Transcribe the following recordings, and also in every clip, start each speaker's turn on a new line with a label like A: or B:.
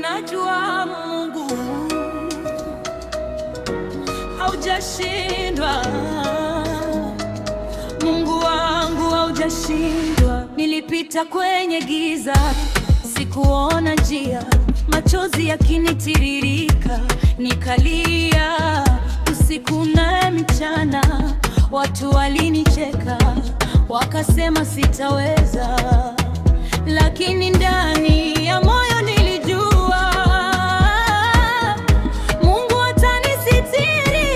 A: Najua Mungu haujashindwa, Mungu wangu haujashindwa. Nilipita kwenye giza, sikuona njia, machozi yakinitiririka, nikalia usiku na mchana. Watu walinicheka, wakasema sitaweza, lakini ndani ya moyo nilijua Mungu atanisitiri.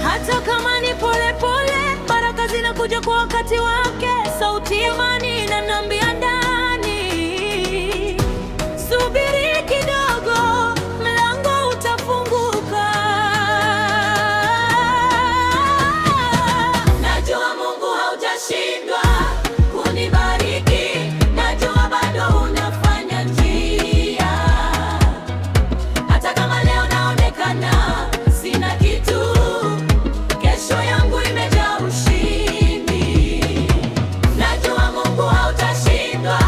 A: Hata kama ni pole pole, baraka zinakuja kwa wakati wake. Sauti ya amani inaniambia ndani, subiri kidogo, mlango utafunguka. Najua Mungu haujashindwa kunibariki, najua bado unafanya njia. Hata kama leo naonekana sina kitu, kesho yangu imejaa ushindi. Najua Mungu hautashindwa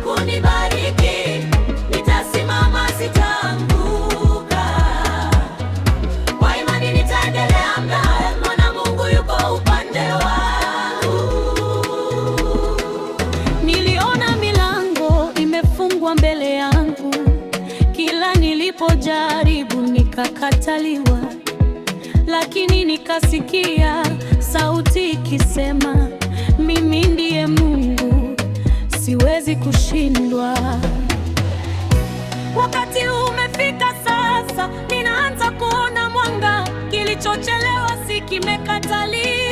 A: kunibariki, nitasimama, sitaanguka. Kwa imani nitaendelea mbele, maana Mungu yuko upande wangu. Niliona milango imefungwa mbele yangu, kila nilipojaribu nikakataliwa, lakini nikasikia sauti ikisema, mimi ndiye Mungu, siwezi kushindwa. Wakati umefika sasa, ninaanza kuona mwanga, kilichochelewa si kimekataliwa.